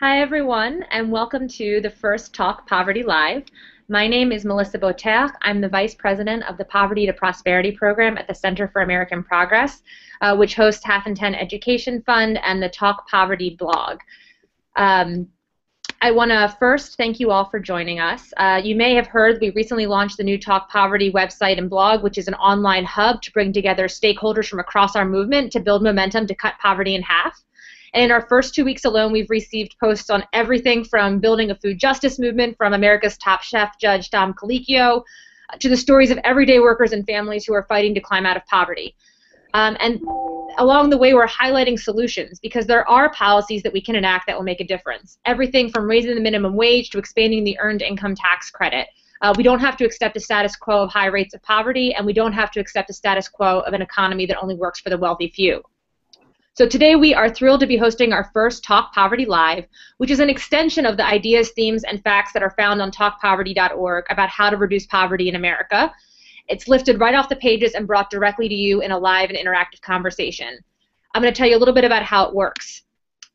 Hi everyone, and welcome to the first Talk Poverty Live. My name is Melissa Boterre. I'm the Vice President of the Poverty to Prosperity Program at the Center for American Progress, which hosts Half and 10 Education Fund and the Talk Poverty blog. I want to first thank you all for joining us. You may have heard we recently launched the new Talk Poverty website and blog, which is an online hub to bring together stakeholders from across our movement to build momentum to cut poverty in half. And in our first 2 weeks alone, we've received posts on everything from building a food justice movement from America's top chef, Judge Dom Colicchio, to the stories of everyday workers and families who are fighting to climb out of poverty. And along the way, we're highlighting solutions because there are policies that we can enact that will make a difference. Everything from raising the minimum wage to expanding the earned income tax credit. We don't have to accept the status quo of high rates of poverty, and we don't have to accept the status quo of an economy that only works for the wealthy few. So today we are thrilled to be hosting our first Talk Poverty Live, which is an extension of the ideas, themes, and facts that are found on TalkPoverty.org about how to reduce poverty in America. It's lifted right off the pages and brought directly to you in a live and interactive conversation. I'm going to tell you a little bit about how it works.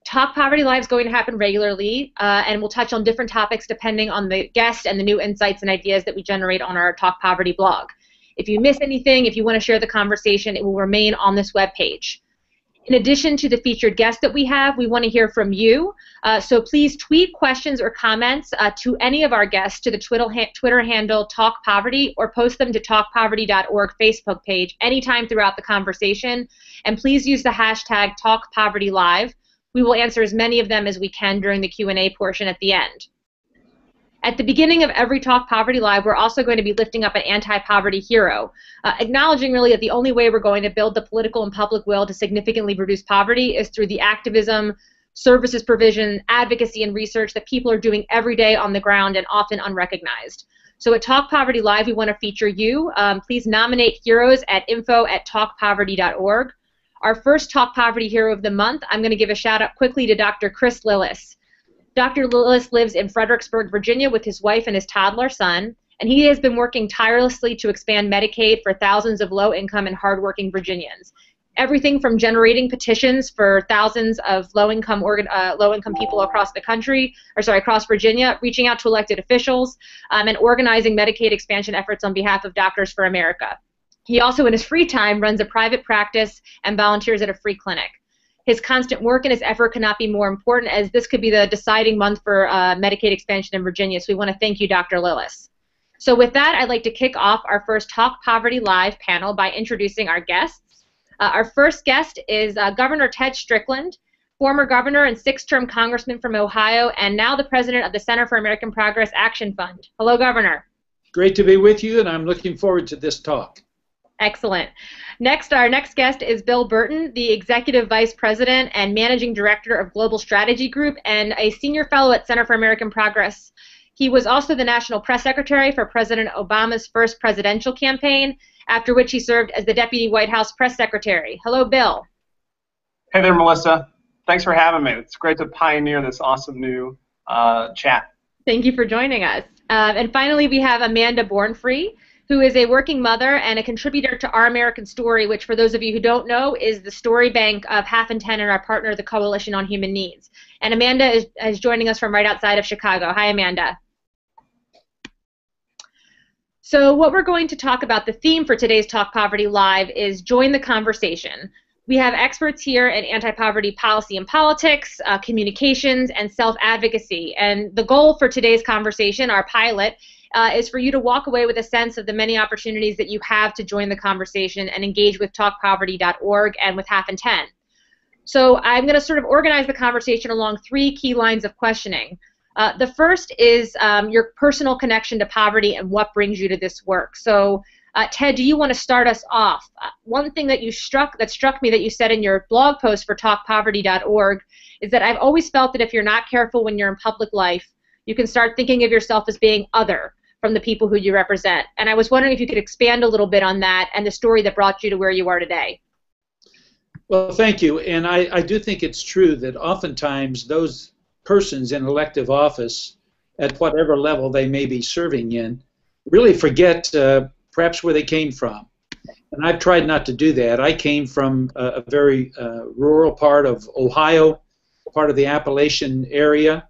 Talk Poverty Live is going to happen regularly, and we'll touch on different topics depending on the guest and the new insights and ideas that we generate on our Talk Poverty blog. If you miss anything, if you want to share the conversation, it will remain on this webpage. In addition to the featured guests that we have, we want to hear from you. So please tweet questions or comments to any of our guests to the Twitter handle TalkPoverty or post them to TalkPoverty.org Facebook page anytime throughout the conversation. And please use the hashtag TalkPovertyLive. We will answer as many of them as we can during the Q&A portion at the end. At the beginning of every Talk Poverty Live, we're also going to be lifting up an anti-poverty hero, acknowledging really that the only way we're going to build the political and public will to significantly reduce poverty is through the activism, services provision, advocacy, and research that people are doing every day on the ground and often unrecognized. So at Talk Poverty Live, we want to feature you. Please nominate heroes at info@talkpoverty.org. Our first Talk Poverty Hero of the Month, I'm going to give a shout out quickly to Dr. Chris Lillis. Dr. Lillis lives in Fredericksburg, Virginia with his wife and his toddler son, and he has been working tirelessly to expand Medicaid for thousands of low-income and hardworking Virginians. Everything from generating petitions for thousands of low-income people across the country, across Virginia, reaching out to elected officials, and organizing Medicaid expansion efforts on behalf of Doctors for America. He also, in his free time, runs a private practice and volunteers at a free clinic. His constant work and his effort cannot be more important, as this could be the deciding month for Medicaid expansion in Virginia. So we want to thank you, Dr. Lillis. So with that, I'd like to kick off our first Talk Poverty Live panel by introducing our guests. Our first guest is Governor Ted Strickland, former governor and six-term congressman from Ohio, and now the president of the Center for American Progress Action Fund. Hello, Governor. Great to be with you, and I'm looking forward to this talk. Excellent. Next, our next guest is Bill Burton, the Executive Vice President and Managing Director of Global Strategy Group and a Senior Fellow at Center for American Progress. He was also the National Press Secretary for President Obama's first presidential campaign, after which he served as the Deputy White House Press Secretary. Hello, Bill. Hey there, Melissa. Thanks for having me. It's great to pioneer this awesome new chat. Thank you for joining us. And finally, we have Amanda Bornfree, who is a working mother and a contributor to Our American Story, which, for those of you who don't know, is the story bank of Half and 10 and our partner, the Coalition on Human Needs. And Amanda is joining us from right outside of Chicago. Hi, Amanda. So what we're going to talk about, the theme for today's Talk Poverty Live, is Join the Conversation. We have experts here in anti-poverty policy and politics, communications, and self-advocacy. And the goal for today's conversation, our pilot, is for you to walk away with a sense of the many opportunities that you have to join the conversation and engage with TalkPoverty.org and with Half and 10. So I'm going to sort of organize the conversation along three key lines of questioning. The first is your personal connection to poverty and what brings you to this work. So Ted, do you want to start us off? One thing that struck me that you said in your blog post for TalkPoverty.org is that I've always felt that if you're not careful when you're in public life, you can start thinking of yourself as being other from the people who you represent. And I was wondering if you could expand a little bit on that and the story that brought you to where you are today. Well, thank you. And I do think it's true that oftentimes those persons in elective office, at whatever level they may be serving in, really forget perhaps where they came from. And I've tried not to do that. I came from a very rural part of Ohio, part of the Appalachian area,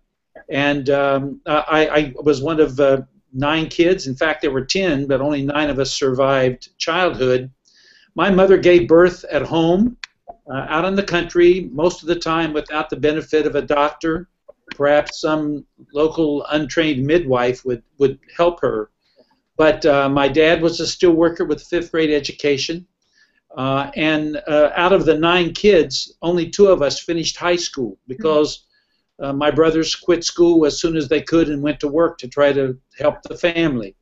and I was one of 9 kids. In fact, there were 10, but only 9 of us survived childhood. My mother gave birth at home, out in the country, most of the time without the benefit of a doctor. Perhaps some local untrained midwife would help her. But my dad was a steel worker with a 5th grade education. And out of the 9 kids, only 2 of us finished high school because my brothers quit school as soon as they could and went to work to try to help the family.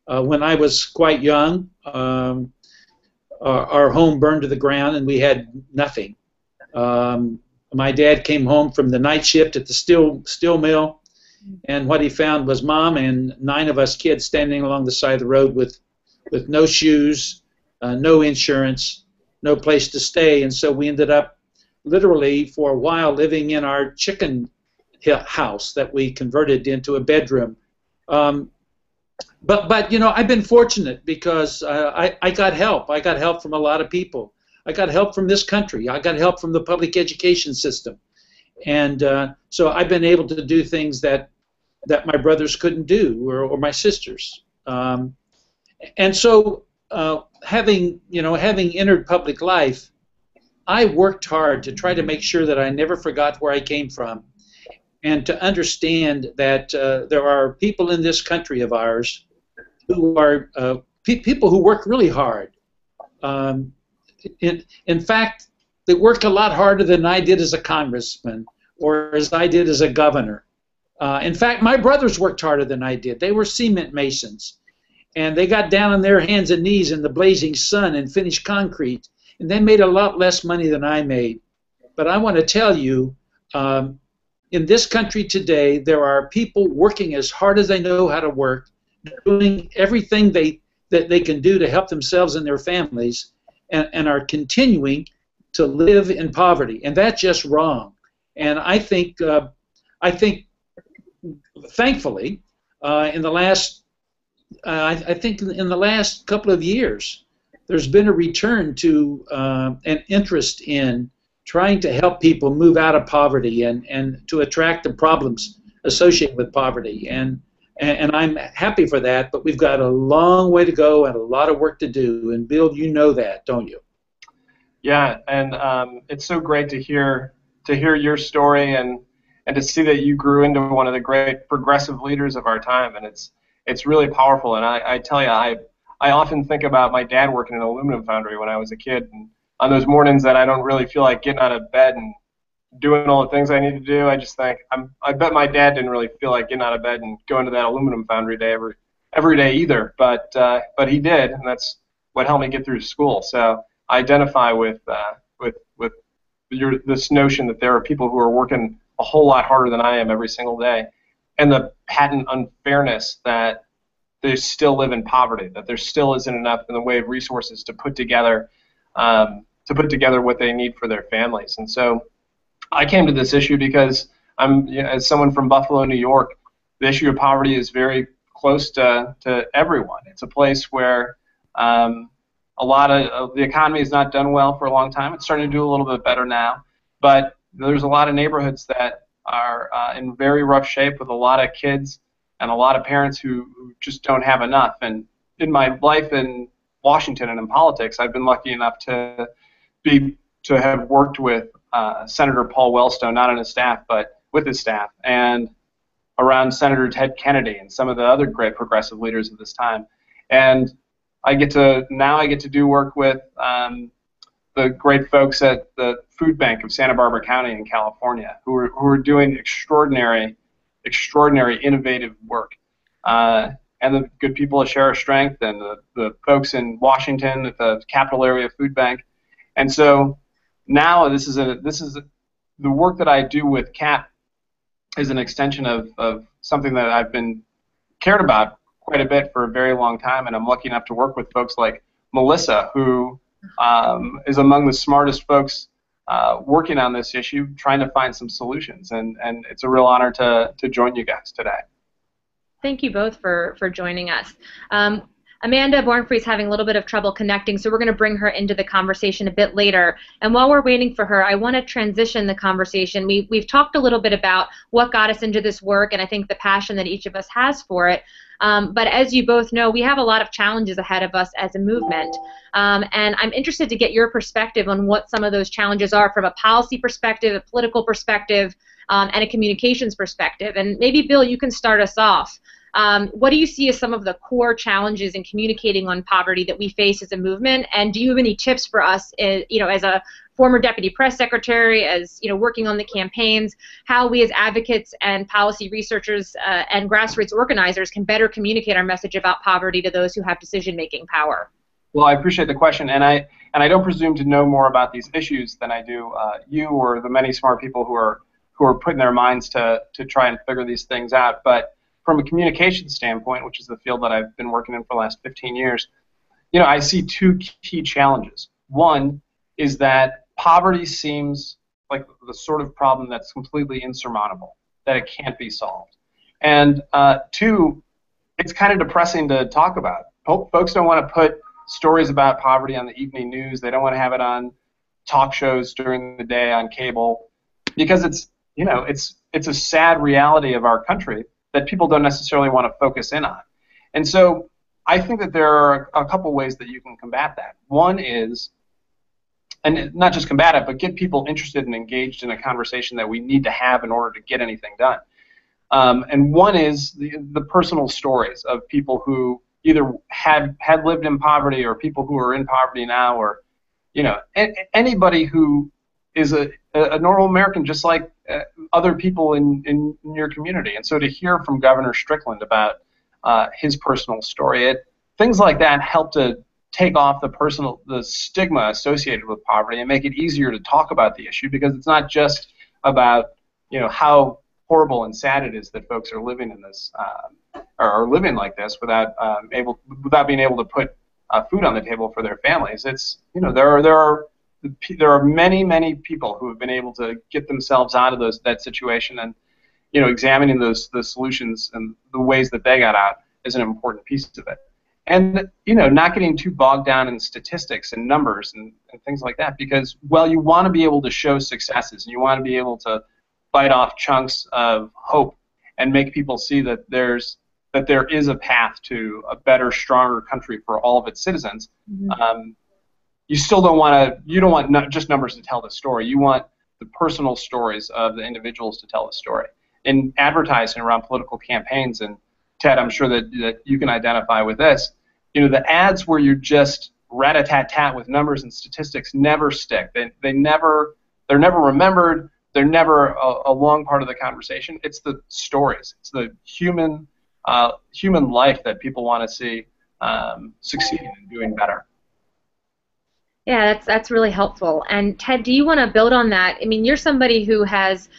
When I was quite young, our home burned to the ground and we had nothing. My dad came home from the night shift at the steel mill, and what he found was Mom and 9 of us kids standing along the side of the road with no shoes, no insurance, no place to stay, and so we ended up literally for a while living in our chicken house that we converted into a bedroom. But you know, I've been fortunate because I got help. I got help from a lot of people. I got help from this country. I got help from the public education system, and so I've been able to do things that my brothers couldn't do, or my sisters. And so, having entered public life, I worked hard to try to make sure that I never forgot where I came from, and to understand that there are people in this country of ours who are people who work really hard. In fact, they work a lot harder than I did as a congressman or as I did as a governor. In fact, my brothers worked harder than I did. They were cement masons, and they got down on their hands and knees in the blazing sun and finished concrete, and they made a lot less money than I made. But I want to tell you, in this country today, there are people working as hard as they know how to work, doing everything that they can do to help themselves and their families, and are continuing to live in poverty, and that's just wrong. And I think thankfully, in the last couple of years, there's been a return to an interest in trying to help people move out of poverty and to attract the problems associated with poverty. And I'm happy for that, but we've got a long way to go and a lot of work to do. And Bill, you know that, don't you? Yeah, and it's so great to hear your story and to see that you grew into one of the great progressive leaders of our time. And it's really powerful. And I tell you, I often think about my dad working in an aluminum foundry when I was a kid. And on those mornings that I don't really feel like getting out of bed and doing all the things I need to do, I just think, I bet my dad didn't really feel like getting out of bed and going to that aluminum foundry day every day either, but he did, and that's what helped me get through school. So I identify with this notion that there are people who are working a whole lot harder than I am every single day, and the patent unfairness that they still live in poverty, that there still isn't enough in the way of resources to put together what they need for their families. And so I came to this issue because as someone from Buffalo, New York, the issue of poverty is very close to everyone. It's a place where a lot of the economy has not done well for a long time. It's starting to do a little bit better now, but there's a lot of neighborhoods that are in very rough shape with a lot of kids and a lot of parents who just don't have enough. And in my life in Washington and in politics, I've been lucky enough to have worked with Senator Paul Wellstone, not on his staff, but with his staff, and around Senator Ted Kennedy and some of the other great progressive leaders of this time. And I get to do work with the great folks at the Food Bank of Santa Barbara County in California, who are doing extraordinary, innovative work. And the good people at Share Our Strength and the folks in Washington at the Capital Area Food Bank. And so now this is the work that I do with CAP is an extension of something that I've been cared about quite a bit for a very long time, and I'm lucky enough to work with folks like Melissa, who is among the smartest folks working on this issue, trying to find some solutions, and it's a real honor to join you guys today. Thank you both for joining us. Amanda Bornfree is having a little bit of trouble connecting, so we're going to bring her into the conversation a bit later. And while we're waiting for her, I want to transition the conversation. We've talked a little bit about what got us into this work, and I think the passion that each of us has for it. But as you both know, we have a lot of challenges ahead of us as a movement. And I'm interested to get your perspective on what some of those challenges are from a policy perspective, a political perspective, and a communications perspective. And maybe, Bill, you can start us off. What do you see as some of the core challenges in communicating on poverty that we face as a movement? And do you have any tips for us, as a former deputy press secretary, as working on the campaigns, how we as advocates and policy researchers and grassroots organizers can better communicate our message about poverty to those who have decision-making power? Well, I appreciate the question, and I don't presume to know more about these issues than I do you or the many smart people who are putting their minds to try and figure these things out. But from a communication standpoint, which is the field that I've been working in for the last 15 years, I see two key challenges. One is that poverty seems like the sort of problem that's completely insurmountable, that it can't be solved. And two, it's kind of depressing to talk about. Folks don't want to put stories about poverty on the evening news. They don't want to have it on talk shows during the day on cable, because it's a sad reality of our country that people don't necessarily want to focus in on. And so I think that there are a couple ways that you can combat that. One is, and not just combat it, but get people interested and engaged in a conversation that we need to have in order to get anything done. And one is the personal stories of people who either had lived in poverty, or people who are in poverty now, or anybody who is a normal American, just like other people in your community. And so to hear from Governor Strickland about his personal story, things like that help to take off the stigma associated with poverty and make it easier to talk about the issue, because it's not just about how horrible and sad it is that folks are living in this are living like this without being able to put food on the table for their families. It's there are many people who have been able to get themselves out of that situation, and examining those solutions and the ways that they got out is an important piece of it. And not getting too bogged down in statistics and numbers and things like that, because you want to be able to show successes, and you want to be able to bite off chunks of hope and make people see that there is a path to a better, stronger country for all of its citizens. Mm-hmm. You don't want not just numbers to tell the story. You want the personal stories of the individuals to tell the story. In advertising around political campaigns, and Ted, I'm sure that you can identify with this, the ads where you're just rat-a-tat-tat with numbers and statistics never stick. They're never remembered. They're never a long part of the conversation. It's the stories. It's the human life that people want to see succeeding and doing better. Yeah, that's really helpful. And Ted, do you want to build on that? I mean, you're somebody who has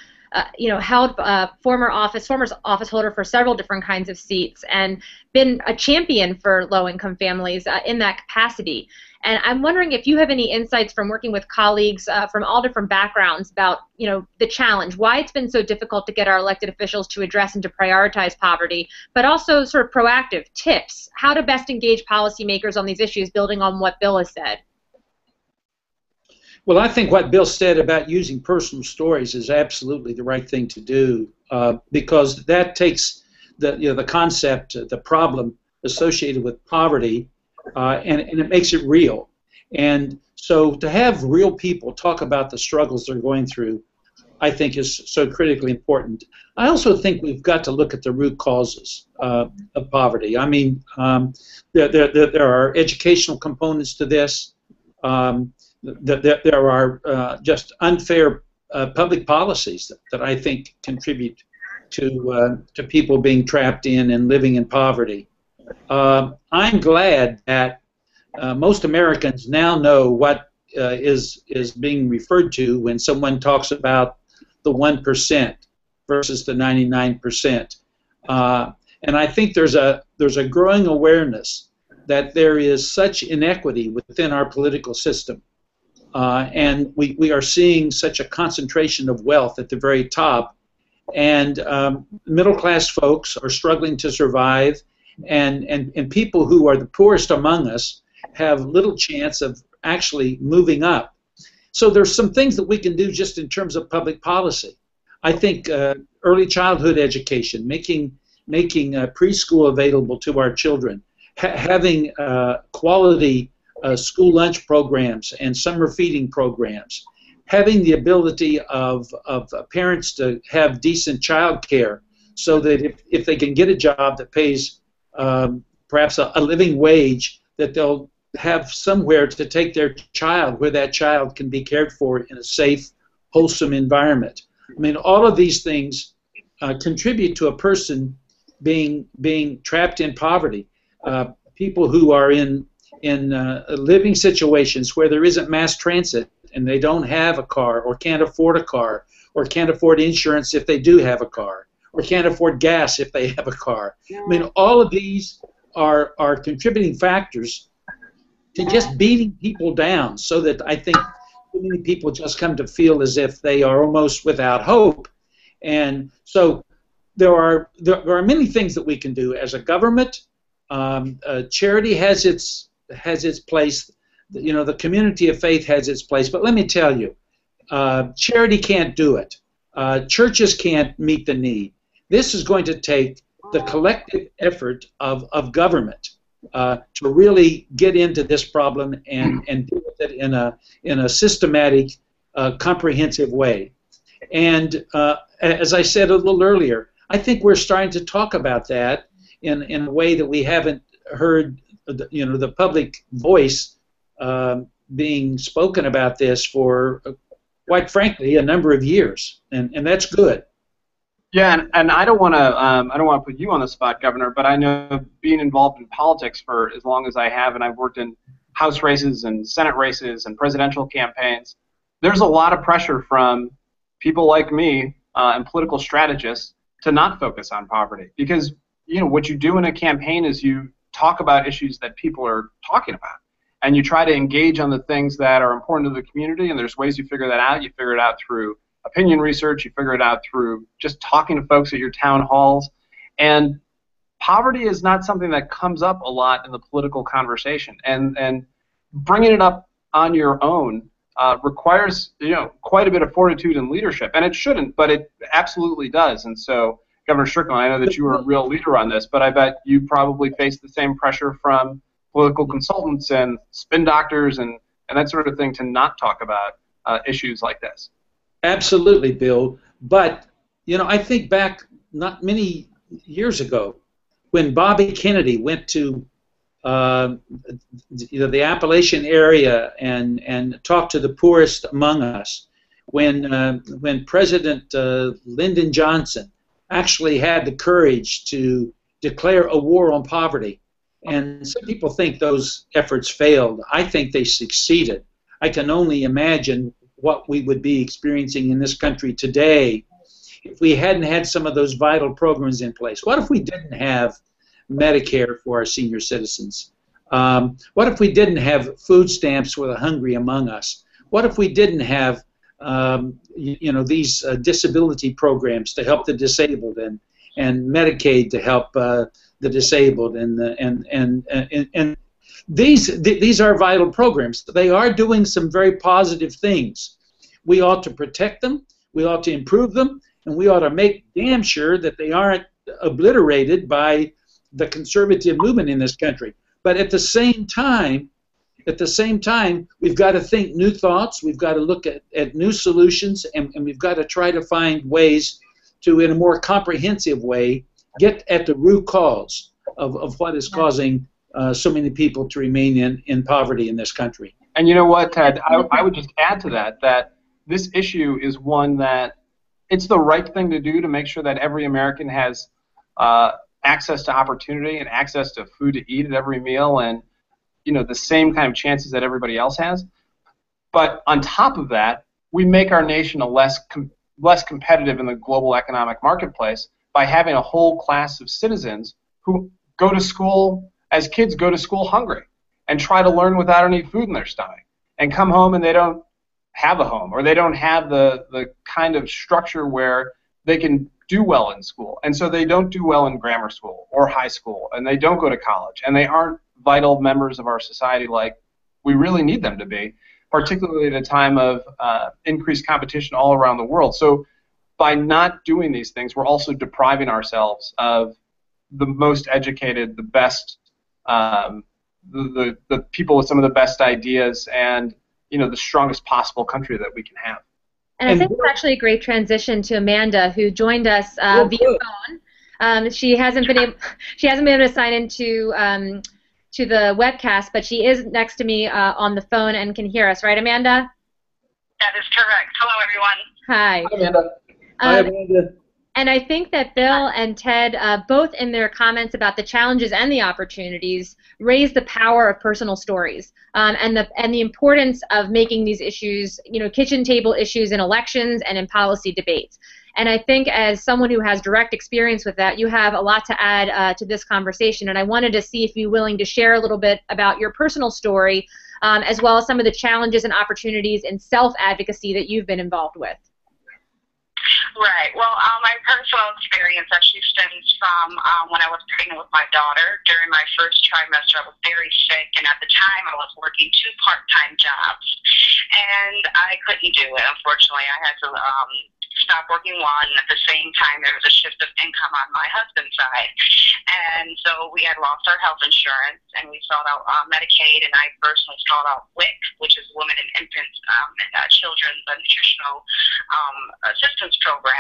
held former office holder for several different kinds of seats, and been a champion for low-income families in that capacity. And I'm wondering if you have any insights from working with colleagues from all different backgrounds about the challenge, why it's been so difficult to get our elected officials to address and to prioritize poverty, but also sort of proactive tips, how to best engage policymakers on these issues, building on what Bill has said. Well, I think what Bill said about using personal stories is absolutely the right thing to do, because that takes the concept, the problem associated with poverty, and it makes it real. And so to have real people talk about the struggles they're going through, I think is so critically important. I also think we've got to look at the root causes of poverty. I mean, there are educational components to this. There are just unfair public policies that I think contribute to people being trapped in and living in poverty. I'm glad that most Americans now know what is being referred to when someone talks about the 1% versus the 99%. And I think there's a growing awareness that there is such inequity within our political system. And we are seeing such a concentration of wealth at the very top, and middle-class folks are struggling to survive, and people who are the poorest among us have little chance of actually moving up. So there's some things that we can do just in terms of public policy. I think early childhood education, making preschool available to our children, having quality school lunch programs and summer feeding programs, having the ability of parents to have decent child care so that if they can get a job that pays perhaps a living wage, that they'll have somewhere to take their child where that child can be cared for in a safe, wholesome environment. I mean, all of these things contribute to a person being trapped in poverty. People who are in living situations where there isn't mass transit and they don't have a car or can't afford a car or can't afford insurance if they do have a car or can't afford gas if they have a car. I mean, all of these are contributing factors to just beating people down, so that I think too many people just come to feel as if they are almost without hope. And so there are many things that we can do as a government. Charity has its place. You know, the community of faith has its place. But let me tell you, charity can't do it. Churches can't meet the need. This is going to take the collective effort of government to really get into this problem and deal with it in a systematic, comprehensive way. And as I said a little earlier, I think we're starting to talk about that in a way that we haven't heard, the public voice being spoken about this for, quite frankly, a number of years, and that's good. Yeah, and I don't want to put you on the spot, Governor, but I know being involved in politics for as long as I have, and I've worked in House races and Senate races and presidential campaigns, there's a lot of pressure from people like me and political strategists to not focus on poverty, because what you do in a campaign is you talk about issues that people are talking about, and you try to engage on the things that are important to the community, and there's ways you figure that out. You figure it out through opinion research, you figure it out through just talking to folks at your town halls, and poverty is not something that comes up a lot in the political conversation, and bringing it up on your own requires quite a bit of fortitude and leadership, and it shouldn't, but it absolutely does. And so, Governor Strickland, I know that you were a real leader on this, but I bet you probably face the same pressure from political consultants and spin doctors and that sort of thing to not talk about issues like this. Absolutely, Bill. But, I think back not many years ago when Bobby Kennedy went to the Appalachian area and talked to the poorest among us, when President Lyndon Johnson actually had the courage to declare a war on poverty. And some people think those efforts failed. I think they succeeded. I can only imagine what we would be experiencing in this country today if we hadn't had some of those vital programs in place. What if we didn't have Medicare for our senior citizens? What if we didn't have food stamps for the hungry among us? What if we didn't have these disability programs to help the disabled and Medicaid to help the disabled and these are vital programs. They are doing some very positive things. We ought to protect them, we ought to improve them, and we ought to make damn sure that they aren't obliterated by the conservative movement in this country. But at the same time, we've got to think new thoughts, we've got to look at new solutions, and we've got to try to find ways to, in a more comprehensive way, get at the root cause of what is causing so many people to remain in poverty in this country. And you know what, Ted, I would just add to that this issue is one that it's the right thing to do to make sure that every American has access to opportunity and access to food to eat at every meal, and the same kind of chances that everybody else has. But on top of that, we make our nation a less competitive in the global economic marketplace by having a whole class of citizens who go to school as kids go to school hungry and try to learn without any food in their stomach and come home and they don't have a home, or they don't have the kind of structure where they can do well in school. And so they don't do well in grammar school or high school, and they don't go to college, and they aren't vital members of our society like we really need them to be, particularly at a time of increased competition all around the world. So by not doing these things, we're also depriving ourselves of the most educated, the best, the people with some of the best ideas, and the strongest possible country that we can have. And I think it's actually a great transition to Amanda, who joined us via phone. She hasn't been able to sign into to the webcast, but she is next to me on the phone and can hear us, right, Amanda? That is correct. Hello, everyone. Hi. Hi, Amanda. Hi, Amanda. And I think that Bill and Ted, both in their comments about the challenges and the opportunities, raise the power of personal stories and the importance of making these issues, kitchen table issues in elections and in policy debates. And I think as someone who has direct experience with that, you have a lot to add to this conversation. And I wanted to see if you're willing to share a little bit about your personal story, as well as some of the challenges and opportunities in self-advocacy that you've been involved with. Right. Well, my personal experience actually stems from when I was pregnant with my daughter. During my first trimester, I was very sick, and at the time I was working 2 part-time jobs, and I couldn't do it. Unfortunately, I had to stop working one. At the same time, there was a shift of income on my husband's side, and so we had lost our health insurance, and we sought out Medicaid, and I personally sought out WIC, which is Women and Infants Children's Nutritional Assistance Program.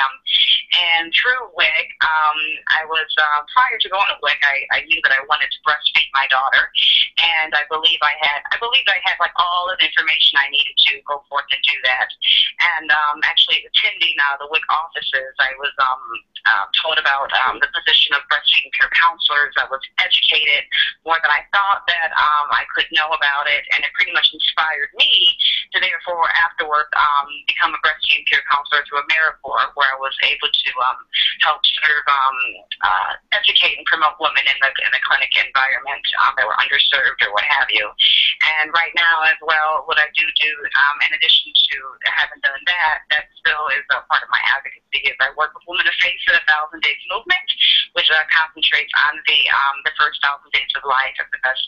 And through WIC, I was prior to going to WIC, I knew that I wanted to breastfeed my daughter, and I believe I had like all of the information I needed to go forth and do that. And actually attending the WIC offices, I was told about the position of breastfeeding peer counselors. I was educated more than I thought that I could know about it, and it pretty much inspired me to therefore afterward become a breastfeeding peer counselor through AmeriCorps, where I was able to help serve, educate and promote women in the clinic environment that were underserved or what have you. And right now as well, what I do in addition to having done that still is a part of my advocacy, is I work with Women of Faith for the 1,000 Days Movement, which concentrates on the first 1,000 days of life as the best,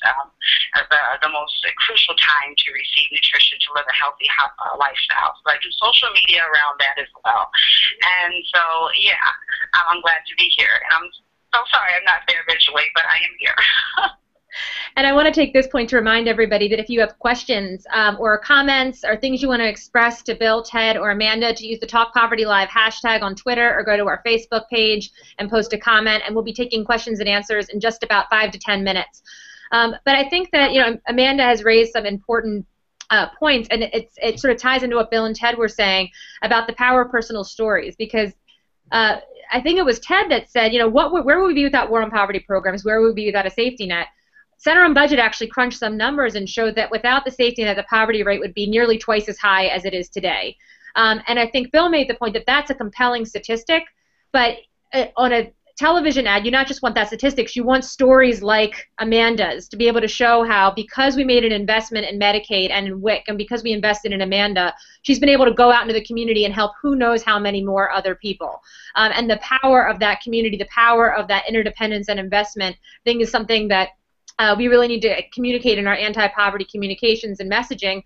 as the most crucial time to receive nutrition to live a healthy lifestyle. So I do social media around that as well. And so, yeah, I'm glad to be here. And I'm so sorry I'm not there visually, but I am here. And I want to take this point to remind everybody that if you have questions or comments or things you want to express to Bill, Ted, or Amanda, to use the TalkPovertyLive hashtag on Twitter or go to our Facebook page and post a comment, and we'll be taking questions and answers in just about 5 to 10 minutes. But I think that Amanda has raised some important points, and it sort of ties into what Bill and Ted were saying about the power of personal stories, because I think it was Ted that said, where would we be without war on poverty programs? Where would we be without a safety net? Center on Budget actually crunched some numbers and showed that without the safety net, the poverty rate would be nearly twice as high as it is today. And I think Bill made the point that that's a compelling statistic, but on a television ad, you not just want that statistics, you want stories like Amanda's to be able to show how, because we made an investment in Medicaid and in WIC, and because we invested in Amanda, she's been able to go out into the community and help who knows how many more other people. And the power of that community, the power of that interdependence and investment, I think is something that we really need to communicate in our anti-poverty communications and messaging,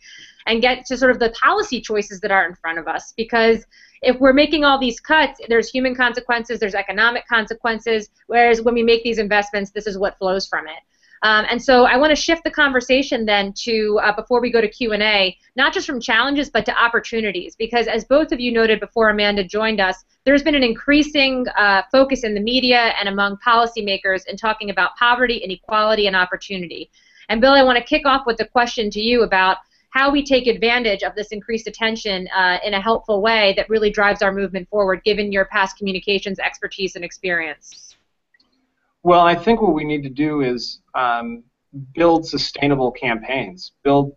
and get to sort of the policy choices that are in front of us. Because if we're making all these cuts, there's human consequences, there's economic consequences, whereas when we make these investments, this is what flows from it. And so I want to shift the conversation then to, before we go to Q&A, not just from challenges, but to opportunities. Because as both of you noted before Amanda joined us, there's been an increasing focus in the media and among policymakers in talking about poverty, inequality, and opportunity. And Bill, I want to kick off with a question to you about how we take advantage of this increased attention in a helpful way that really drives our movement forward, given your past communications expertise and experience. Well, I think what we need to do is build sustainable campaigns, build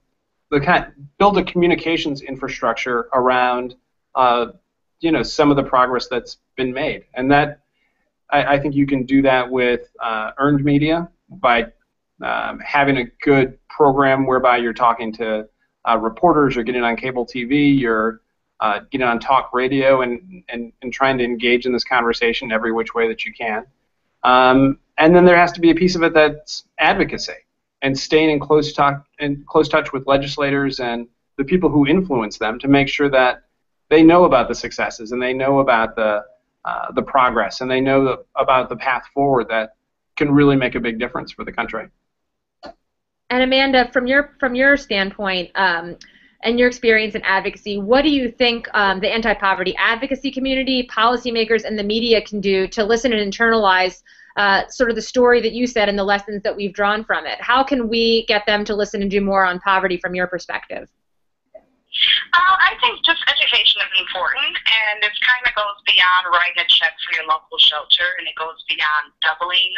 a communications infrastructure around some of the progress that's been made, and that I think you can do that with earned media by having a good program whereby you're talking to reporters, you're getting on cable TV, you're get on talk radio and trying to engage in this conversation every which way that you can. And then there has to be a piece of it that's advocacy and staying in close touch with legislators and the people who influence them to make sure that they know about the successes and they know about the progress and they know about the path forward that can really make a big difference for the country. And Amanda, from your standpoint and your experience in advocacy, what do you think the anti-poverty advocacy community, policymakers, and the media can do to listen and internalize sort of the story that you said and the lessons that we've drawn from it? How can we get them to listen and do more on poverty from your perspective? I think just education is important, and it kind of goes beyond writing a check for your local shelter, and it goes beyond doubling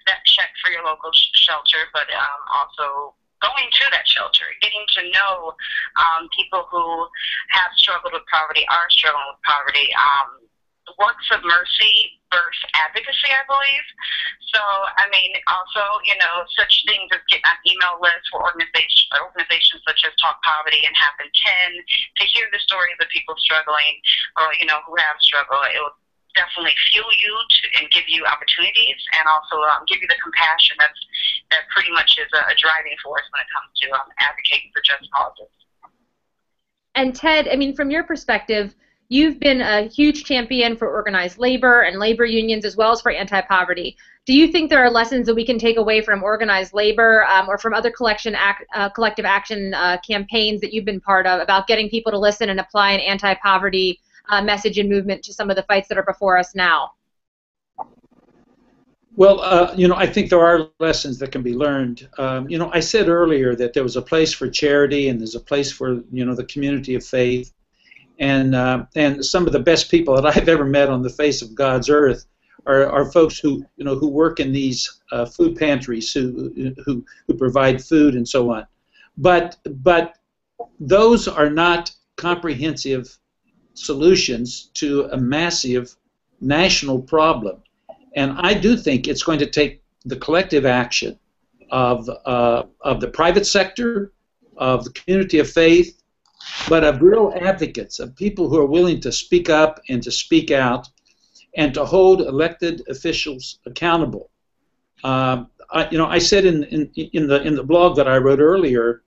that check for your local shelter, but also going to that shelter, getting to know people who have struggled with poverty, are struggling with poverty. Works of mercy versus advocacy, I believe. So, I mean, also, you know, such things as getting on email lists for organizations such as Talk Poverty and Happen 10 to hear the stories of people struggling or, you know, who have struggled. It will definitely fuel you and give you opportunities and also give you the compassion that pretty much is a driving force when it comes to advocating for just causes. And Ted, I mean, from your perspective, you've been a huge champion for organized labor and labor unions as well as for anti-poverty. Do you think there are lessons that we can take away from organized labor or from other collective action campaigns that you've been part of about getting people to listen and apply an anti-poverty message and movement to some of the fights that are before us now? Well, you know, I think there are lessons that can be learned. You know, I said earlier that there was a place for charity and there's a place for, you know, the community of faith. And some of the best people that I've ever met on the face of God's earth are folks who, you know, who work in these food pantries, who provide food and so on. But those are not comprehensive solutions to a massive national problem. And I do think it's going to take the collective action of the private sector, of the community of faith, but of real advocates, of people who are willing to speak up and to speak out and to hold elected officials accountable. You know, I said in the blog that I wrote earlier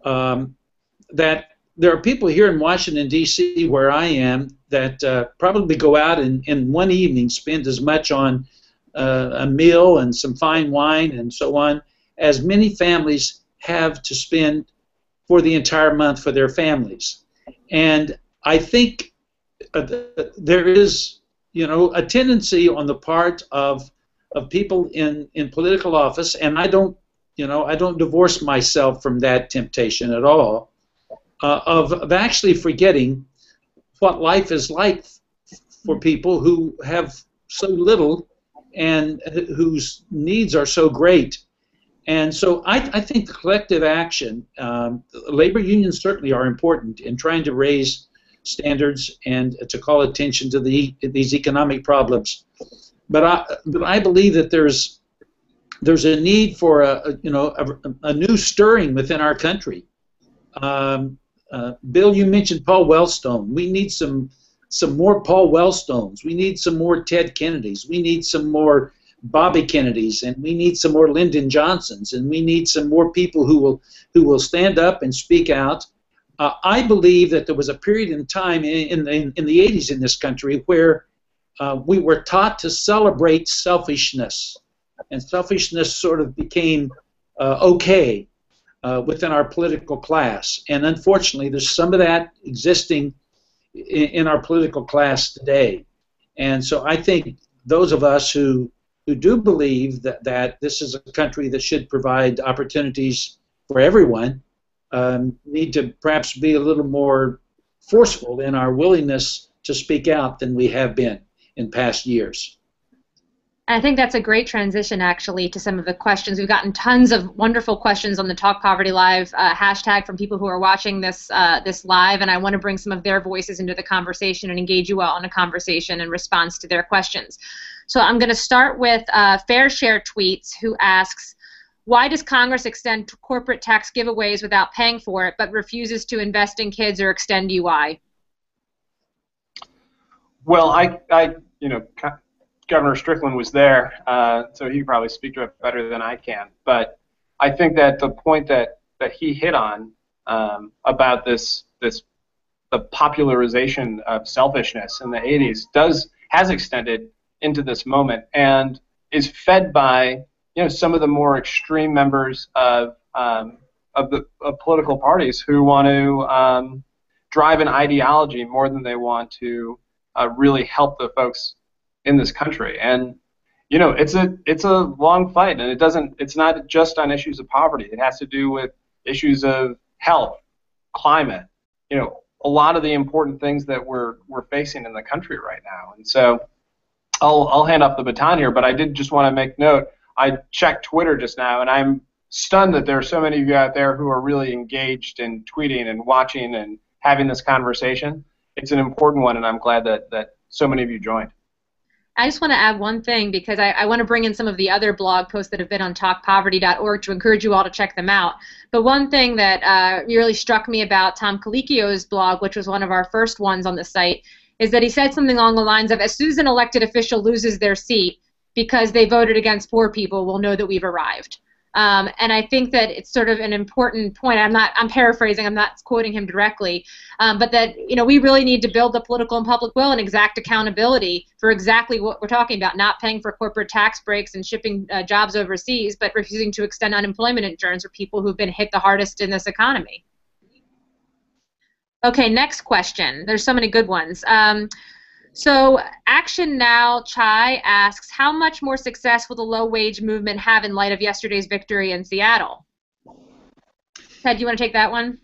that there are people here in Washington, D.C., where I am, that probably go out and in one evening spend as much on a meal and some fine wine and so on as many families have to spend for the entire month for their families. And I think there is, you know, a tendency on the part of people in political office, and I don't divorce myself from that temptation at all, of actually forgetting what life is like for people who have so little and whose needs are so great. And so I think the collective action, labor unions certainly are important in trying to raise standards and to call attention to these economic problems. But I believe that there's a need for a new stirring within our country. Bill, you mentioned Paul Wellstone. We need some more Paul Wellstones. We need some more Ted Kennedys. We need some more Bobby Kennedys, and we need some more Lyndon Johnsons, and we need some more people who will stand up and speak out. I believe that there was a period in time in the 80s in this country where we were taught to celebrate selfishness, and selfishness sort of became okay within our political class. And unfortunately, there's some of that existing in our political class today. And so I think those of us who do believe that this is a country that should provide opportunities for everyone need to perhaps be a little more forceful in our willingness to speak out than we have been in past years. I think that's a great transition, actually, to some of the questions. We've gotten tons of wonderful questions on the Talk Poverty Live hashtag from people who are watching this live, and I want to bring some of their voices into the conversation and engage you all in a conversation in response to their questions. So I'm going to start with Fair Share Tweets, who asks, why does Congress extend corporate tax giveaways without paying for it, but refuses to invest in kids or extend UI? Well, Governor Strickland was there, so he could probably speak to it better than I can. But I think that the point that he hit on about the popularization of selfishness in the 80s has extended into this moment and is fed by some of the more extreme members of political parties who want to drive an ideology more than they want to really help the folks in this country. And it's a long fight, and it's not just on issues of poverty. It has to do with issues of health, climate, a lot of the important things that we're facing in the country right now. And so I'll hand off the baton here, but I did just want to make note. I checked Twitter just now, and I'm stunned that there are so many of you out there who are really engaged in tweeting and watching and having this conversation. It's an important one, and I'm glad that so many of you joined. I just want to add one thing, because I want to bring in some of the other blog posts that have been on TalkPoverty.org to encourage you all to check them out. But one thing that really struck me about Tom Colicchio's blog, which was one of our first ones on the site, is that he said something along the lines of, as soon as an elected official loses their seat because they voted against poor people, we'll know that we've arrived. And I think that it's sort of an important point. I'm paraphrasing, I'm not quoting him directly, but that we really need to build the political and public will and exact accountability for exactly what we're talking about, not paying for corporate tax breaks and shipping jobs overseas, but refusing to extend unemployment insurance for people who've been hit the hardest in this economy. Okay, next question. There's so many good ones. So Action Now Chai asks, how much more success will the low-wage movement have in light of yesterday's victory in Seattle? Ted, do you want to take that one?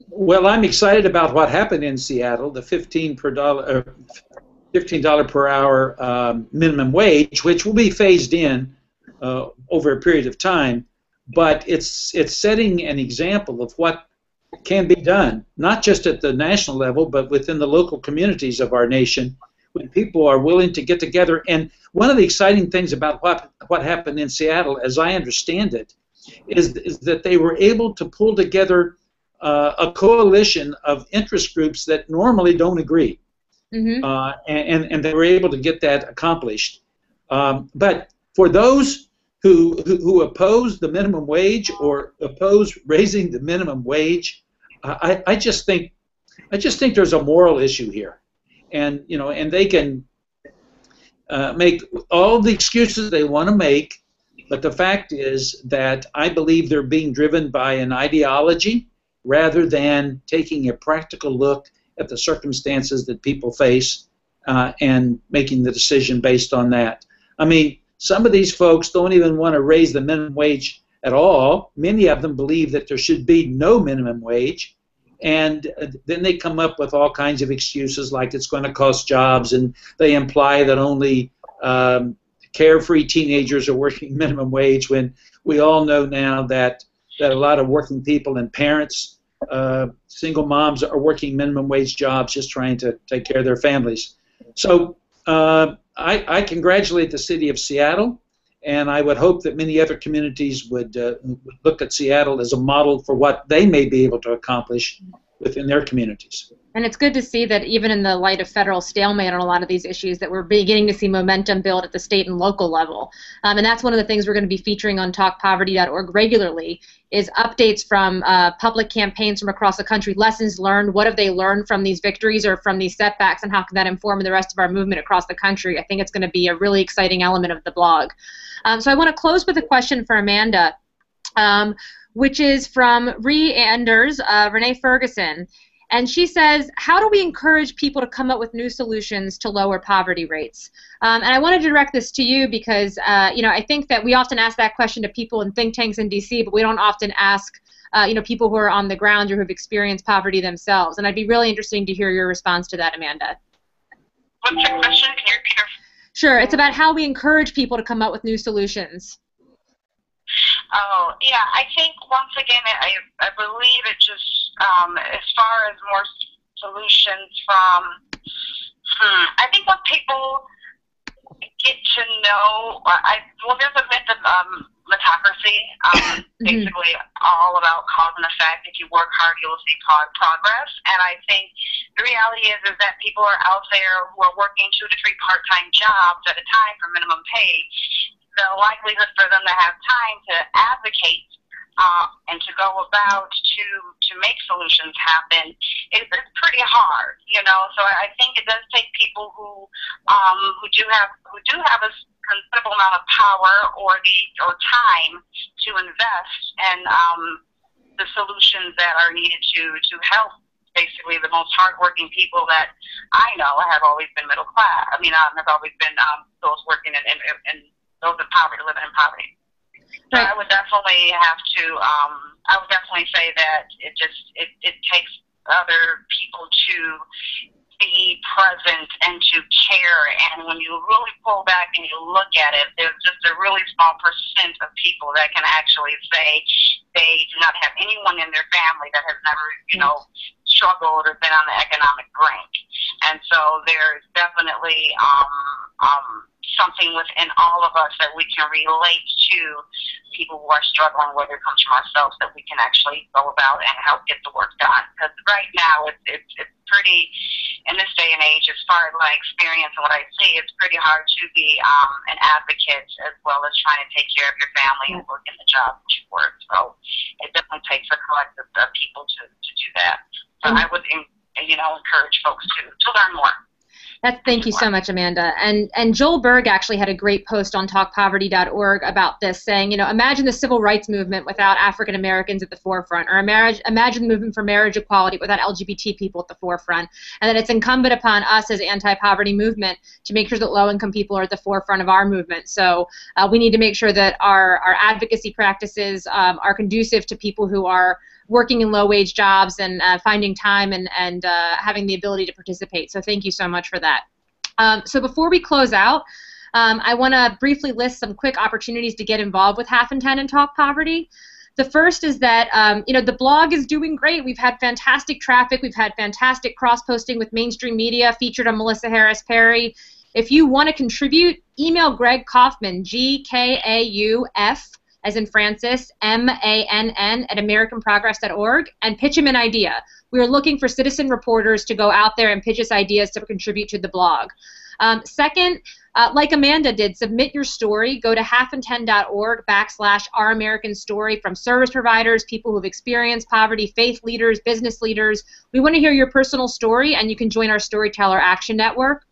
Well, I'm excited about what happened in Seattle, the $15 per hour minimum wage, which will be phased in over a period of time. But it's setting an example of what can be done, not just at the national level, but within the local communities of our nation, when people are willing to get together. And one of the exciting things about what happened in Seattle, as I understand it, is that they were able to pull together a coalition of interest groups that normally don't agree. Mm-hmm. And they were able to get that accomplished. But for those who oppose the minimum wage or oppose raising the minimum wage, I just think there's a moral issue here. And and they can make all the excuses they want to make, but the fact is that I believe they're being driven by an ideology rather than taking a practical look at the circumstances that people face and making the decision based on that. I mean, some of these folks don't even want to raise the minimum wage at all. Many of them believe that there should be no minimum wage. And then they come up with all kinds of excuses like it's going to cost jobs, and they imply that only carefree teenagers are working minimum wage, when we all know now that a lot of working people and parents, single moms, are working minimum wage jobs just trying to take care of their families. So I congratulate the city of Seattle, and I would hope that many other communities would look at Seattle as a model for what they may be able to accomplish within their communities. And it's good to see that even in the light of federal stalemate on a lot of these issues, that we're beginning to see momentum build at the state and local level. And that's one of the things we're going to be featuring on TalkPoverty.org regularly, is updates from public campaigns from across the country, lessons learned, what have they learned from these victories or from these setbacks, and how can that inform the rest of our movement across the country. I think it's going to be a really exciting element of the blog. So I want to close with a question for Amanda, which is from Renee Ferguson. And she says, how do we encourage people to come up with new solutions to lower poverty rates? And I wanted to direct this to you because, I think that we often ask that question to people in think tanks in D.C., but we don't often ask, people who are on the ground or who have experienced poverty themselves. And I'd be really interested to hear your response to that, Amanda. What's your question? Can you repeat? Sure. It's about how we encourage people to come up with new solutions. Oh, yeah. I think, once again, I believe it just, as far as more solutions from, I think when people get to know, well, there's a myth of meritocracy, basically all about cause and effect. If you work hard, you will see progress. And I think the reality is that people are out there who are working 2 to 3 part-time jobs at a time for minimum pay. The likelihood for them to have time to advocate and to go about to make solutions happen is pretty hard, you know. So I think it does take people who do have a considerable amount of power or time to invest in the solutions that are needed to help basically the most hardworking people that I know have always been middle class. I mean, have always been those working in those in poverty, living in poverty. So I would definitely have to. I would definitely say that it takes other people to be present and to care. And when you really pull back and you look at it, there's just a really small percent of people that can actually say they do not have anyone in their family that has never, you know, struggled or been on the economic brink. And so there's definitely something within all of us that we can relate to people who are struggling, whether it comes from ourselves, that we can actually go about and help get the work done. Because right now it's pretty, in this day and age, as far as my experience and what I see, it's pretty hard to be an advocate as well as trying to take care of your family and work in the job that you work. So it definitely takes a collective of people to do that. So I would, you know, encourage folks to learn more. Thank you so much, Amanda. And Joel Berg actually had a great post on TalkPoverty.org about this, saying, you know, imagine the civil rights movement without African Americans at the forefront, or imagine the movement for marriage equality without LGBT people at the forefront, and that it's incumbent upon us as anti-poverty movement to make sure that low-income people are at the forefront of our movement. So we need to make sure that our advocacy practices are conducive to people who are working in low-wage jobs and finding time and having the ability to participate. So thank you so much for that. So before we close out, I want to briefly list some quick opportunities to get involved with Half and 10 and Talk Poverty. The first is that you know, the blog is doing great. We've had fantastic traffic. We've had fantastic cross-posting with mainstream media, featured on Melissa Harris Perry. If you want to contribute, email Greg Kaufman, GKAUF, as in Francis, MANN, at AmericanProgress.org, and pitch him an idea. We are looking for citizen reporters to go out there and pitch us ideas to contribute to the blog. Second, like Amanda did, submit your story. Go to halfand10.org/Our American Story from service providers, people who have experienced poverty, faith leaders, business leaders. We want to hear your personal story, and you can join our Storyteller Action Network.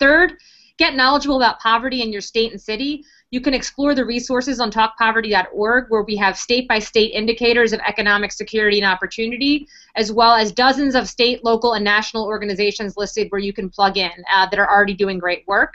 Third, get knowledgeable about poverty in your state and city. You can explore the resources on TalkPoverty.org, where we have state-by-state indicators of economic security and opportunity, as well as dozens of state, local, and national organizations listed where you can plug in that are already doing great work.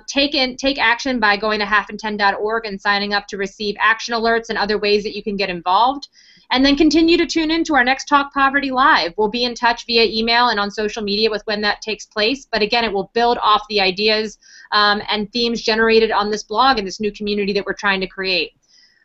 Take action by going to halfand10.org and signing up to receive action alerts and other ways that you can get involved. And then continue to tune in to our next Talk Poverty Live. We'll be in touch via email and on social media with when that takes place. But again, it will build off the ideas and themes generated on this blog and this new community that we're trying to create.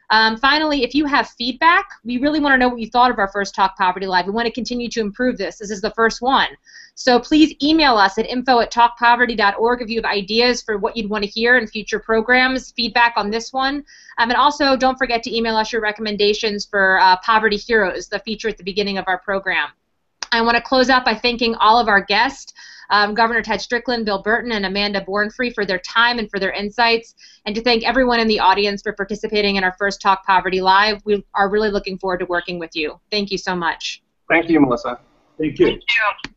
Finally, if you have feedback, we really want to know what you thought of our first Talk Poverty Live. We want to continue to improve this. This is the first one. So please email us at info@talkpoverty.org if you have ideas for what you'd want to hear in future programs, feedback on this one. And also, don't forget to email us your recommendations for Poverty Heroes, the feature at the beginning of our program. I want to close out by thanking all of our guests, Governor Ted Strickland, Bill Burton, and Amanda Bornfree, for their time and for their insights, and to thank everyone in the audience for participating in our first Talk Poverty Live. We are really looking forward to working with you. Thank you so much. Thank you, Melissa. Thank you. Thank you.